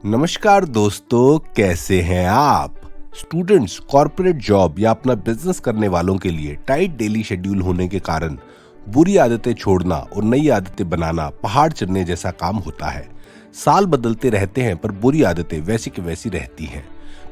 नमस्कार दोस्तों, कैसे हैं आप। स्टूडेंट्स, कॉर्पोरेट जॉब या अपना बिजनेस करने वालों के लिए टाइट डेली शेड्यूल होने के कारण बुरी आदतें छोड़ना और नई आदतें बनाना पहाड़ चढ़ने जैसा काम होता है। साल बदलते रहते हैं पर बुरी आदतें वैसी की वैसी रहती हैं।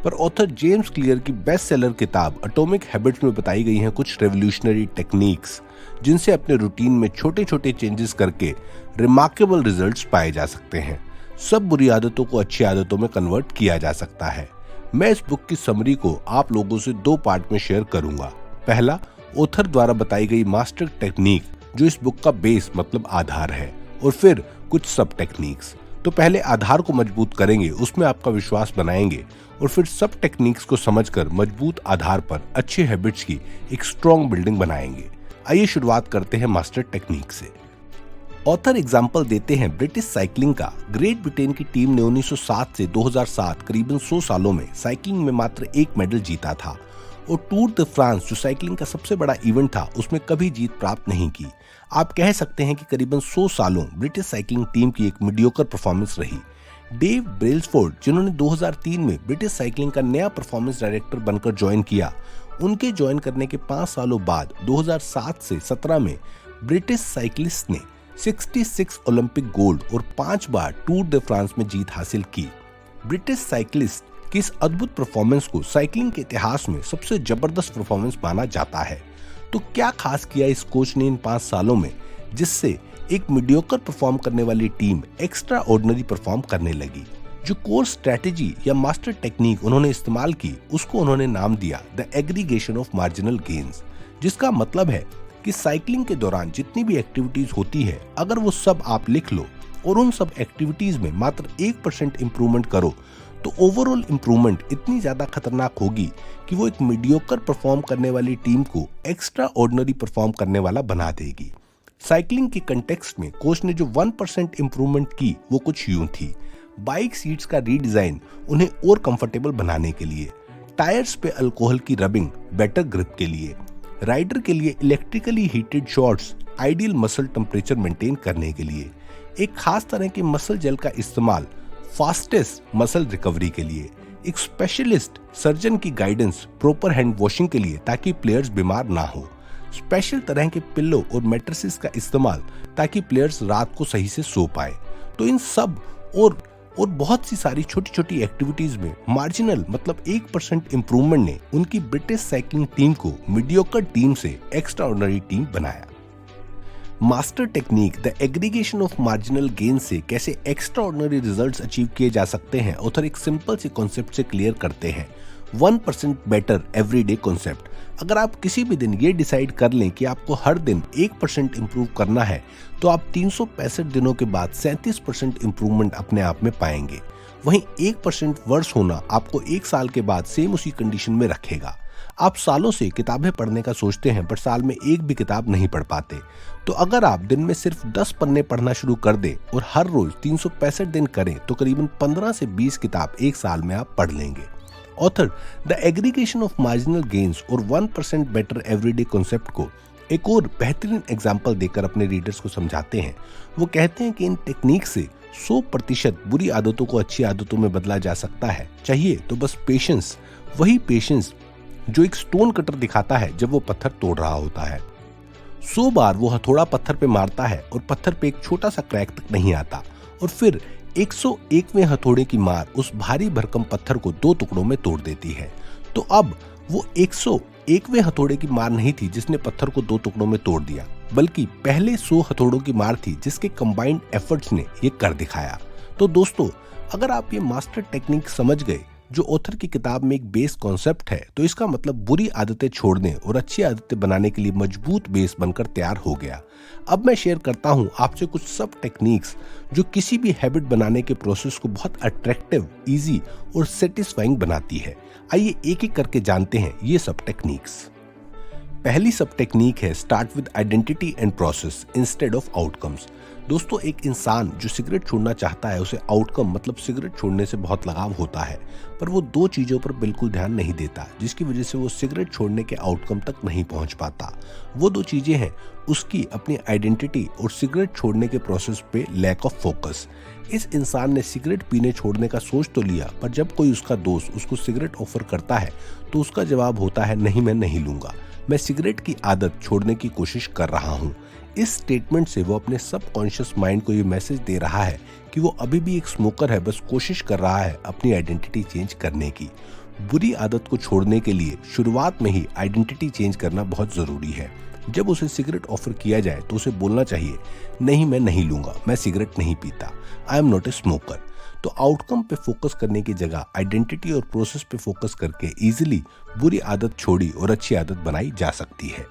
पर ऑथर जेम्स क्लियर की बेस्ट सेलर किताब एटॉमिक हैबिट्स में बताई गई हैं कुछ रेवोल्यूशनरी टेक्निक्स, जिनसे अपने रूटीन में छोटे छोटे चेंजेस करके रिमार्केबल रिजल्ट्स पाए जा सकते हैं। सब बुरी आदतों को अच्छी आदतों में कन्वर्ट किया जा सकता है। मैं इस बुक की समरी को आप लोगों से दो पार्ट में शेयर करूंगा। पहला, ऑथर द्वारा बताई गई मास्टर टेक्निक जो इस बुक का बेस मतलब आधार है, और फिर कुछ सब टेक्निक्स। तो पहले आधार को मजबूत करेंगे, उसमें आपका विश्वास बनाएंगे, और फिर सब टेक्निक्स को समझकर मजबूत आधार पर अच्छे हैबिट्स की एक स्ट्रॉन्ग बिल्डिंग बनाएंगे। आइए शुरुआत करते हैं मास्टर टेक्निक से। ऑथर एग्जाम्पल देते हैं ब्रिटिश साइकिलिंग का। ग्रेट ब्रिटेन की टीम ने 1907 से 2007 करीबन 100 सालों में साइकिलिंग में मात्र एक मेडल जीता था, और टूर दे फ्रांस जो साइकिलिंग का सबसे बड़ा इवेंट था उसमें कभी जीत प्राप्त नहीं की। आप कह सकते हैं कि करीबन 100 सालों ब्रिटिश साइकिलिंग टीम की एक मीडियोकर परफॉर्मेंस रही। डेव ब्रेल्सफोर्ड, जिन्होंने 2003 में ब्रिटिश साइकिलिंग का नया परफॉर्मेंस डायरेक्टर बनकर ज्वाइन किया, उनके ज्वाइन करने के 5 सालों बाद 2007 से 17 में ब्रिटिश साइकिलिस्ट ने 66 ओलंपिक गोल्ड और 5 बार टूर दे फ्रांस में जीत हासिल की। ब्रिटिश साइकिलिस्ट की इस अद्भुत परफॉर्मेंस को साइकिलिंग के इतिहास में सबसे जबरदस्त परफॉर्मेंस माना जाता है। तो क्या खास किया इस कोच ने इन 5 सालों में, जिससे एक मीडियोकर परफॉर्म करने वाली टीम एक्स्ट्रा ऑर्डिनरी परफॉर्म करने लगी। जो कोर स्ट्रेटेजी या मास्टर टेक्निक उन्होंने इस्तेमाल की, उसको उन्होंने नाम दिया the aggregation of marginal gains, जिसका मतलब है कि साइकिलिंग के दौरान जितनी भी एक्टिविटीज होती है, अगर वो सब आप लिख लो और उन सब एक्टिविटीज में मात्र 1% इंप्रूवमेंट करो, तो ओवरऑल इंप्रूवमेंट इतनी ज्यादा खतरनाक होगी कि वो एक मीडियोकर परफॉर्म करने वाली टीम को एक्स्ट्रा ऑर्डिनरी परफॉर्म करने वाला बना देगी। साइकिलिंग के कंटेक्स्ट में कोच ने जो 1% इंप्रूवमेंट की वो कुछ यूं थी। बाइक सीट्स का रीडिजाइन उन्हें और कंफर्टेबल बनाने के लिए, टायर्स पे अल्कोहल की रबिंग बेटर ग्रिप के लिए, राइडर के लिए electrically heated shorts ideal muscle temperature maintain करने के लिए, एक खास तरह के मसल जेल का इस्तेमाल फास्टेस्ट मसल रिकवरी के लिए, एक स्पेशलिस्ट सर्जन की गाइडेंस प्रॉपर हैंड वॉशिंग के लिए ताकि प्लेयर्स बीमार ना हो, स्पेशल तरह के पिल्लो और मैट्रेसेस का इस्तेमाल ताकि प्लेयर्स रात को सही से सो पाए। तो इन सब और बहुत सी सारी छोटी छोटी एक्टिविटीज में मार्जिनल मतलब 1% इंप्रूवमेंट ने उनकी ब्रिटिश साइकिलिंग टीम को मीडियोकर टीम से एक्स्ट्रा ऑर्डिनरी टीम बनाया। Master technique the aggregation of marginal gain से कैसे एक्स्ट्रा ऑर्डिनरी रिजल्ट्स अचीव किए जा सकते हैं, ऑथर एक सिंपल से कॉन्सेप्ट से क्लियर करते हैं। 1% बेटर एवरीडे कॉन्सेप्ट। अगर आप किसी भी दिन ये डिसाइड कर लें कि आपको हर दिन 1% इंप्रूव करना है, तो आप 365 दिनों के बाद 37% इंप्रूवमेंट अपने आप में पाएंगे। वहीं 1% वर्स होना आपको 1 साल के बाद सेम उसी कंडीशन में रखेगा। आप सालों से किताबें पढ़ने का सोचते हैं पर साल में एक भी किताब नहीं पढ़ पाते। तो अगर आप दिन में सिर्फ 10 पन्ने पढ़ना शुरू कर दें और हर रोज 365 दिन करें, तो करीबन 15 से 20 किताब 1 साल में आप पढ़ लेंगे। Author the aggregation of marginal gains और 1% बेटर एवरीडे कॉन्सेप्ट को एक और बेहतरीन एग्जाम्पल देकर अपने रीडर्स को समझाते हैं। वो कहते हैं कि इन टेक्निक से 100% बुरी आदतों को अच्छी आदतों में बदला जा सकता है। चाहिए तो बस पेशेंस, वही पेशेंस जो एक स्टोन कटर दिखाता है जब वो पत्थर तोड़ रहा होता है। 100 बार वो हथौड़ा पत्थर पे मारता है और पत्थर पे एक छोटा सा क्रैक तक नहीं आता, और फिर 101वें हथौड़े की मार उस भारी भरकम पत्थर को 2 टुकड़ों में तोड़ देती है। तो अब वो 101वें हथौड़े की मार नहीं थी जिसने पत्थर को 2 टुकड़ों में तोड़ दिया, बल्कि पहले 100 हथौड़ों की मार थी जिसके कंबाइंड एफर्ट्स ने ये कर दिखाया। तो दोस्तों, अगर आप ये मास्टर टेक्निक समझ गए जो ऑथर की किताब में एक बेस कॉन्सेप्ट है, तो इसका मतलब बुरी आदतें छोड़ने और अच्छी आदतें बनाने के लिए मजबूत बेस बनकर तैयार हो गया। अब मैं शेयर करता हूं आपसे कुछ सब टेक्निक्स जो किसी भी हैबिट बनाने के प्रोसेस को बहुत अट्रैक्टिव, इजी और सेटिस्फाइंग बनाती है। आइए एक एक करके जानते हैं ये सब टेक्निक्स। पहली सब टेक्निक है start with identity and process instead of outcomes. दोस्तों, एक इंसान जो सिगरेट छोड़ना चाहता है, उसे आउटकम मतलब सिगरेट छोड़ने से बहुत लगाव होता है, पर वो 2 चीजों पर बिल्कुल ध्यान नहीं देता, जिसकी वजह से वो सिगरेट छोड़ने के आउटकम तक नहीं पहुंच पाता। वो 2 चीजें हैं उसकी अपनी आइडेंटिटी और सिगरेट छोड़ने के प्रोसेस पे लैक ऑफ फोकस। इस इंसान ने सिगरेट पीने छोड़ने का सोच तो लिया, पर जब कोई उसका दोस्त उसको सिगरेट ऑफर करता है तो उसका जवाब होता है नहीं, मैं नहीं लूंगा, मैं सिगरेट की आदत छोड़ने की कोशिश कर रहा हूँ। इस स्टेटमेंट से वो अपने सबकॉन्शियस माइंड को ये मैसेज दे रहा है कि वो अभी भी एक स्मोकर है, बस कोशिश कर रहा है अपनी आइडेंटिटी चेंज करने की। बुरी आदत को छोड़ने के लिए शुरुआत में ही आइडेंटिटी चेंज करना बहुत जरूरी है। जब उसे सिगरेट ऑफर किया जाए तो उसे बोलना चाहिए, नहीं मैं नहीं लूंगा, मैं सिगरेट नहीं पीता, I am not a smoker. तो आउटकम पे फोकस करने की जगह आइडेंटिटी और प्रोसेस पे फोकस करके इजीली बुरी आदत छोड़ी और अच्छी आदत बनाई जा सकती है।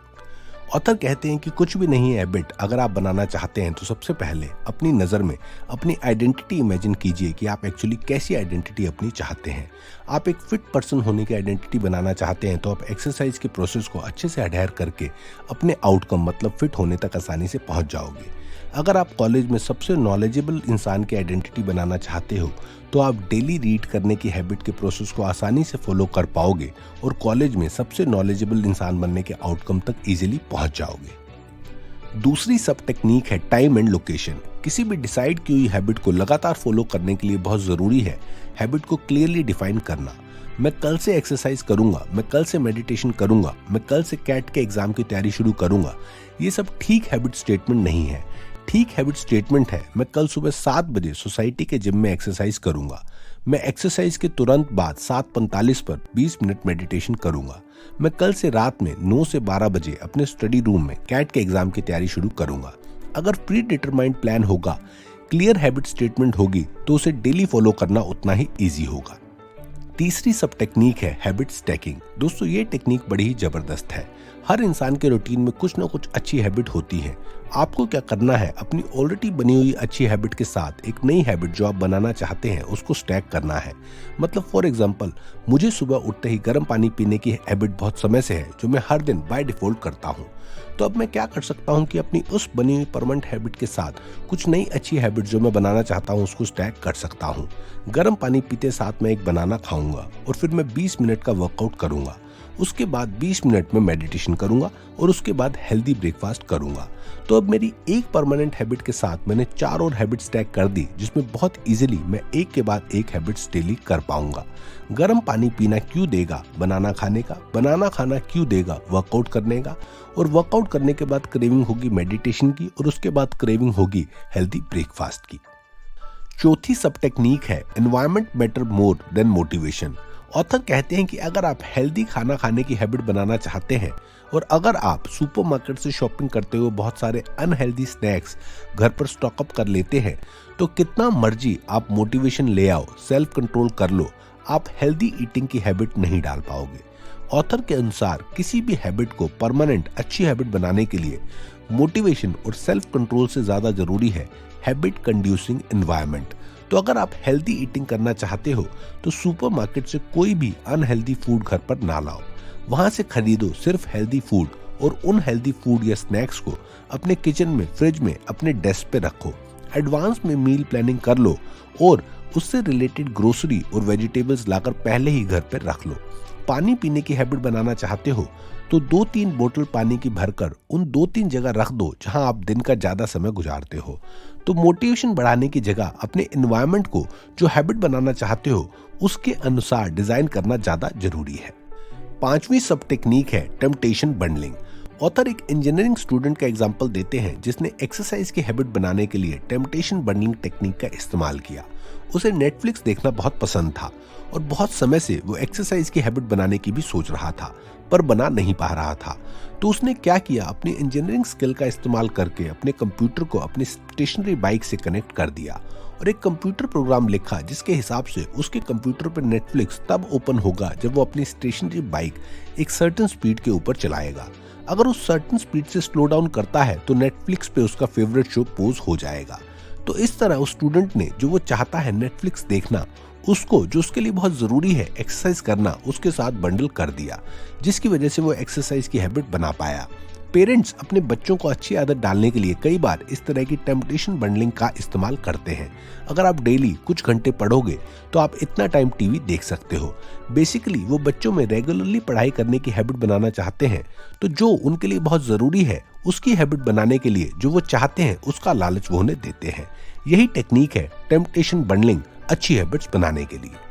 ऑथर कहते हैं कि कुछ भी नहीं है हैबिट, अगर आप बनाना चाहते हैं तो सबसे पहले अपनी नज़र में अपनी आइडेंटिटी इमेजिन कीजिए कि आप एक्चुअली कैसी आइडेंटिटी अपनी चाहते हैं। आप एक फिट पर्सन होने की आइडेंटिटी बनाना चाहते हैं तो आप एक्सरसाइज के प्रोसेस को अच्छे से अडहेयर करके अपने आउटकम मतलब फिट होने तक आसानी से पहुंच जाओगे। अगर आप कॉलेज में सबसे नॉलेजेबल इंसान की आइडेंटिटी बनाना चाहते हो तो आप डेली रीड करने की हैबिट के प्रोसेस को आसानी से फॉलो कर पाओगे और कॉलेज में सबसे नॉलेजेबल इंसान बनने के आउटकम तक इजीली पहुंच जाओगे। दूसरी सब टेक्निक है टाइम एंड लोकेशन। किसी भी डिसाइड की हुई हैबिट को लगातार फॉलो करने के लिए बहुत जरूरी है हैबिट को क्लियरली डिफाइन करना। मैं कल से एक्सरसाइज करूंगा, मैं कल से मेडिटेशन करूंगा, मैं कल से कैट के एग्जाम की तैयारी शुरू करूंगा, ये सब ठीक हैबिट स्टेटमेंट नहीं है। ठीक हैबिट स्टेटमेंट है, मैं कल सुबह 7 बजे सोसाइटी के जिम में एक्सरसाइज करूंगा, मैं एक्सरसाइज के तुरंत बाद 7:45 पर 20 मिनट मेडिटेशन करूंगा, मैं कल से रात में 9 से 12 बजे अपने स्टडी रूम में कैट के एग्जाम की तैयारी शुरू करूंगा। अगर प्री डिटरमाइंड प्लान होगा, क्लियर हैबिट स्टेटमेंट होगी तो उसे डेली फॉलो करना उतना ही ईजी होगा। तीसरी सब टेक्निक है हैबिट स्टैकिंग। दोस्तों ये टेक्निक बड़ी ही जबरदस्त है। हर इंसान के रूटीन में कुछ ना कुछ अच्छी हैबिट होती है। आपको क्या करना है, अपनी ऑलरेडी बनी हुई अच्छी हैबिट के साथ एक नई हैबिट जो आप बनाना चाहते हैं उसको स्टैक करना है। मतलब फॉर एग्जांपल, मुझे सुबह उठते ही गर्म पानी पीने की हैबिट बहुत समय से है जो मैं हर दिन बाय डिफॉल्ट करता हूँ। तो अब मैं क्या कर सकता हूँ कि अपनी उस बनी हुई परमानेंट हैबिट के साथ कुछ नई अच्छी हैबिट जो मैं बनाना चाहता हूँ उसको स्टैक कर सकता हूँ। गर्म पानी पीते साथ मैं एक बनाना खाऊंगा और फिर मैं 20 मिनट का वर्कआउट करूंगा। उसके बाद 20 मिनट में मेडिटेशन करूंगा और उसके बाद हेल्दी ब्रेकफास्ट करूंगा। तो अब मेरी एक परमानेंट हैबिट के साथ मैंने 4 और हैबिट स्टैक कर दी जिसमें बहुत इजीली मैं एक के बाद एक हैबिट्स डेली कर पाऊंगा। गर्म पानी पीना क्यों देगा बनाना खाने का, बनाना खाना क्यों देगा वर्कआउट करने का, और वर्कआउट करने के बाद क्रेविंग होगी मेडिटेशन की और उसके बाद क्रेविंग होगी हेल्दी ब्रेकफास्ट की। चौथी सब टेक्निक है environment matter more than motivation. Author कहते हैं कि अगर आप हेल्दी खाना खाने की हैबिट बनाना चाहते हैं और अगर आप सुपरमार्केट से शॉपिंग करते हुए बहुत सारे अनहेल्दी स्नैक्स घर पर स्टॉकअप कर लेते हैं तो कितना मर्जी आप मोटिवेशन ले आओ, सेल्फ कंट्रोल कर लो, आप हेल्दी ईटिंग की हैबिट नहीं डाल पाओगे। ऑथर के अनुसार किसी भी हैबिट को परमानेंट अच्छी हैबिट बनाने के लिए मोटिवेशन और सेल्फ कंट्रोल से ज्यादा जरूरी है हैबिट कंड्यूसिंग एनवायरनमेंट। तो अगर आप हेल्दी ईटिंग करना चाहते हो तो सुपरमार्केट से कोई भी अनहेल्दी फूड घर पर ना लाओ, वहां से खरीदो सिर्फ हेल्दी फूड और उन हेल्दी फूड या स्नैक्स को अपने किचन में फ्रिज में अपने डेस्क पे रखो। एडवांस में मील प्लानिंग कर लो और उससे रिलेटेड ग्रोसरी और वेजिटेबल्स लाकर पहले ही घर पर रख लो। पानी पीने की हैबिट बनाना चाहते हो तो 2-3 बोतल पानी की भरकर उन 2-3 जगह रख दो जहां आप दिन का ज्यादा समय गुजारते हो। तो मोटिवेशन बढ़ाने की जगह अपने एनवायरनमेंट को जो हैबिट बनाना चाहते हो उसके अनुसार डिजाइन करना ज्यादा जरूरी है। 5वीं सब टेक्निक है टेम्पटेशन बंडलिंग। ऑथर एक इंजीनियरिंग स्टूडेंट का एग्जाम्पल देते हैं जिसने एक्सरसाइज की हैबिट बनाने के लिए टेम्पटेशन बंडलिंग टेक्निक का इस्तेमाल किया। उसे नेटफ्लिक्स देखना बहुत पसंद था और बहुत समय से वो एक्सरसाइज की हैबिट बनाने की भी सोच रहा था पर बना नहीं पा रहा था। तो उसने क्या किया, अपनी इंजीनियरिंग स्किल का इस्तेमाल करके अपने कंप्यूटर को अपनी स्टेशनरी बाइक से कनेक्ट कर दिया और एक कंप्यूटर प्रोग्राम लिखा जिसके हिसाब से उसके कंप्यूटर पर नेटफ्लिक्स तब ओपन होगा जब वो अपनी स्टेशनरी बाइक एक सर्टेन स्पीड के ऊपर चलाएगा। अगर उस सर्टेन स्पीड से स्लो डाउन करता है तो नेटफ्लिक्स पे उसका फेवरेट शो पॉज हो जाएगा। तो इस तरह उस स्टूडेंट ने जो वो चाहता है नेटफ्लिक्स देखना, उसको जो उसके लिए बहुत जरूरी है एक्सरसाइज करना, उसके साथ बंडल कर दिया जिसकी वजह से वो एक्सरसाइज की हैबिट बना पाया। पेरेंट्स अपने बच्चों को अच्छी आदत डालने के लिए कई बार इस तरह की टेम्पटेशन बंडलिंग का इस्तेमाल करते हैं। अगर आप डेली कुछ घंटे पढ़ोगे तो आप इतना टाइम टीवी देख सकते हो। बेसिकली वो बच्चों में रेगुलरली पढ़ाई करने की हैबिट बनाना चाहते हैं, तो जो उनके लिए बहुत जरूरी है उसकी हैबिट बनाने के लिए जो वो चाहते हैं उसका लालच वो उन्हें देते हैं। यही टेक्निक है टेम्पटेशन बंडलिंग अच्छी हैबिट्स बनाने के लिए।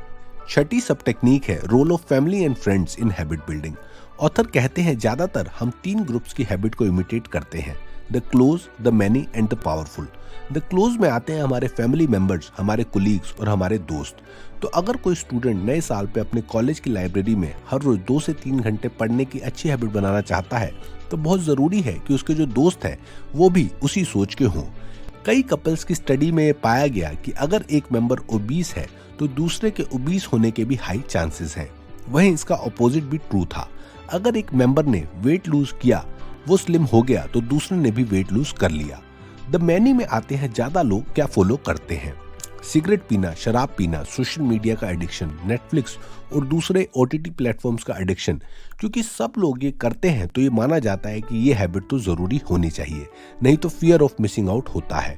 छठी सब टेक्निक है role of family and friends in habit building. Author कहते हैं ज्यादातर हम 3 ग्रुप्स की हैबिट को इमिटेट करते हैं, the close, the many and the powerful. The close में आते हैं हमारे फैमिली मेंबर्स, हमारे कोलीग्स और हमारे दोस्त। तो अगर कोई स्टूडेंट नए साल पे अपने कॉलेज की लाइब्रेरी में हर रोज 2 से 3 घंटे पढ़ने की अच्छी हैबिट बनाना चाहता है तो बहुत जरूरी है कि उसके जो दोस्त हैं वो भी उसी सोच के हों। कई कपल्स की स्टडी में पाया गया कि अगर एक मेंबर ओबीस है तो दूसरे के ओबीस होने के भी हाई चांसेस हैं। वहीं इसका ऑपोजिट भी ट्रू था। अगर एक मेंबर ने वेट लूज किया, वो स्लिम हो गया तो दूसरे ने भी वेट लूज कर लिया। द मैनी में आते हैं ज्यादा लोग क्या फॉलो करते हैं, सिगरेट पीना, शराब पीना, सोशल मीडिया का एडिक्शन, नेटफ्लिक्स और दूसरे ओटीटी प्लेटफॉर्म्स का एडिक्शन। क्योंकि सब लोग ये करते हैं तो ये माना जाता है कि ये हैबिट तो जरूरी होनी चाहिए, नहीं तो फियर ऑफ मिसिंग आउट होता है।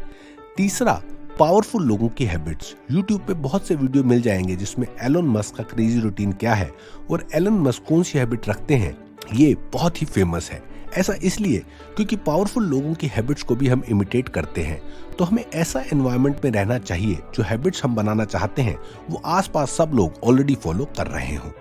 तीसरा, पावरफुल लोगों की हैबिट्स। यूट्यूब पे बहुत से वीडियो मिल जाएंगे जिसमें एलन मस्क का क्रेजी रूटीन क्या है और एलन मस्क कौन सी हैबिट रखते हैं, ये बहुत ही फेमस है। ऐसा इसलिए क्योंकि पावरफुल लोगों की हैबिट्स को भी हम इमिटेट करते हैं। तो हमें ऐसा एनवायरनमेंट में रहना चाहिए जो हैबिट्स हम बनाना चाहते हैं वो आसपास सब लोग ऑलरेडी फॉलो कर रहे हों।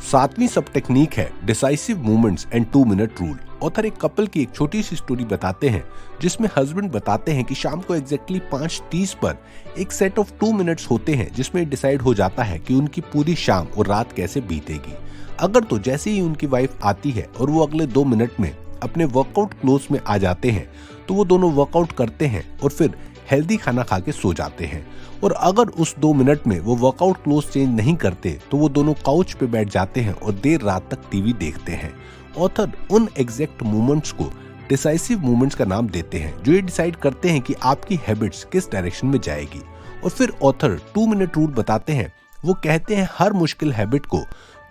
7वीं सब टेक्निक है decisive movements and 2 minute rule. Author एक कपल की एक छोटी सी स्टोरी बताते हैं जिसमें हस्बैंड बताते हैं कि शाम को एग्जैक्टली 5:30 पर एक सेट ऑफ 2 मिनट्स होते हैं जिसमें डिसाइड हो जाता है कि उनकी पूरी शाम और रात कैसे बीतेगी। अगर तो जैसे ही उनकी वाइफ आती है और वो अगले 2 मिनट में अपने वर्कआउट क्लोथ्स में आ जाते हैं तो वो दोनों वर्कआउट करते हैं और फिर हेल्दी खाना खा के सो जाते हैं। और अगर उस 2 मिनट में वो वर्कआउट क्लोथ्स चेंज नहीं करते तो वो दोनों काउच पे बैठ जाते हैं और देर रात तक टीवी देखते हैं। ऑथर उन एग्जैक्ट मूवमेंट्स को डिसाइसिव मूवमेंट्स का नाम देते हैं जो ये डिसाइड करते हैं कि आपकी हैबिट्स किस डायरेक्शन में जाएगी। और फिर ऑथर 2 मिनट रूल बताते हैं। वो कहते हैं हर मुश्किल हैबिट को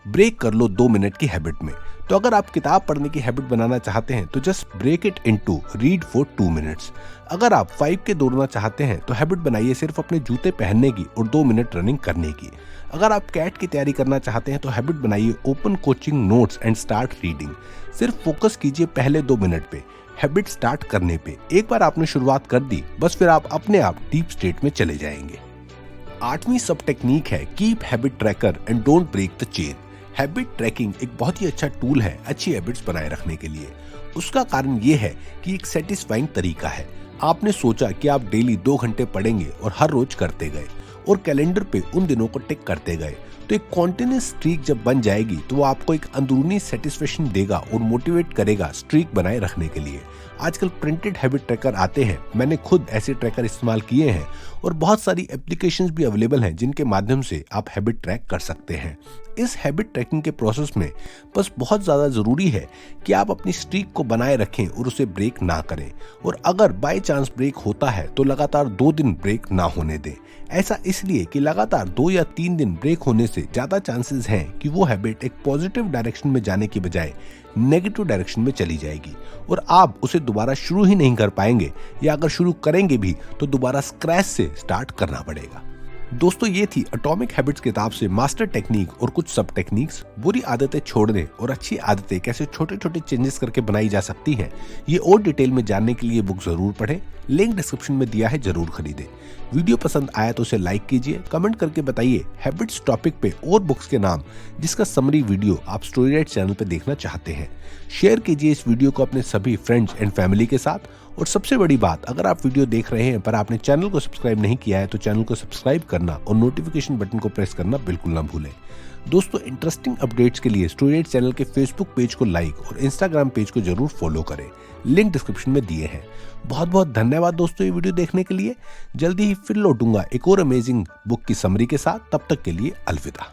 ब्रेक कर लो 2 मिनट की हैबिट में। तो अगर आप किताब पढ़ने की हैबिट बनाना चाहते हैं तो just break it into read for 2 minutes. अगर आप 5K दौड़ना चाहते हैं तो हैबिट बनाइए सिर्फ अपने जूते पहनने की और 2 मिनट रनिंग करने की। अगर आप कैट की तैयारी करना चाहते हैं तो हैबिट बनाइए open coaching notes and start reading. सिर्फ फोकस कीजिए पहले 2 मिनट पे, हैबिट स्टार्ट करने पे। एक बार आपने शुरुआत कर दी बस फिर आप अपने आप डीप स्टेट में चले जाएंगे। 8वीं सब टेक्निक है keep habit tracker and don't break the chain. Habit tracking एक बहुत ही अच्छा टूल है अच्छी हैबिट्स बनाए रखने के लिए। उसका कारण ये है कि एक सेटिस्फाइंग तरीका है। आपने सोचा कि आप डेली 2 घंटे पढ़ेंगे और हर रोज करते गए और कैलेंडर पे उन दिनों को टिक करते गए तो एक कॉन्टिन्यूस स्ट्रीक जब बन जाएगी तो वो आपको एक अंदरूनी सेटिस्फेक्शन देगा और मोटिवेट करेगा स्ट्रीक बनाए रखने के लिए। आजकल प्रिंटेड हैबिट ट्रैकर आते हैं, मैंने खुद ऐसे ट्रैकर इस्तेमाल किए हैं और बहुत सारी एप्लीकेशंस भी अवेलेबल हैं जिनके माध्यम से आप हैबिट ट्रैक कर सकते हैं। इस हैबिट ट्रैकिंग के प्रोसेस में बस बहुत ज़्यादा ज़रूरी है कि आप अपनी स्ट्रीक को बनाए रखें और उसे ब्रेक ना करें। और अगर बाय चांस ब्रेक होता है तो लगातार 2 दिन ब्रेक ना होने दें। ऐसा इसलिए कि लगातार 2 या 3 दिन ब्रेक होने से ज़्यादा चांसेस हैं कि वो हैबिट एक पॉजिटिव डायरेक्शन में जाने की बजाय नेगेटिव डायरेक्शन में चली जाएगी और आप उसे दोबारा शुरू ही नहीं कर पाएंगे, या अगर शुरू करेंगे भी तो दोबारा स्क्रैच से स्टार्ट करना पड़ेगा। दोस्तों ये थी एटॉमिक हैबिट्स किताब से मास्टर टेक्निक और कुछ सब टेक्निक्स। बुरी आदतें छोड़ने और अच्छी आदतें कैसे छोटे छोटे चेंजेस करके बनाई जा सकती हैं, ये और डिटेल में जानने के लिए बुक जरूर पढ़ें। लिंक डिस्क्रिप्शन में दिया है, जरूर खरीदें। वीडियो पसंद आया तो उसे लाइक कीजिए, कमेंट करके बताइए हैबिट्स टॉपिक पे और बुक्स के नाम जिसका समरी वीडियो आप स्टोरी राइट चैनल पे देखना चाहते हैं। शेयर कीजिए इस वीडियो को अपने सभी फ्रेंड्स एंड फैमिली के साथ। और सबसे बड़ी बात, अगर आप वीडियो देख रहे हैं पर आपने चैनल को सब्सक्राइब नहीं किया है तो चैनल को सब्सक्राइब करना और नोटिफिकेशन बटन को प्रेस करना बिल्कुल ना भूलें। दोस्तों इंटरेस्टिंग अपडेट्स के लिए स्टोरी राइट चैनल के फेसबुक पेज को लाइक और इंस्टाग्राम पेज को जरूर फॉलो करें, लिंक डिस्क्रिप्शन में दिए हैं। बहुत बहुत धन्यवाद दोस्तों ये वीडियो देखने के लिए। जल्दी ही फिर लौटूंगा एक और अमेजिंग बुक की समरी के साथ, तब तक के लिए अलविदा।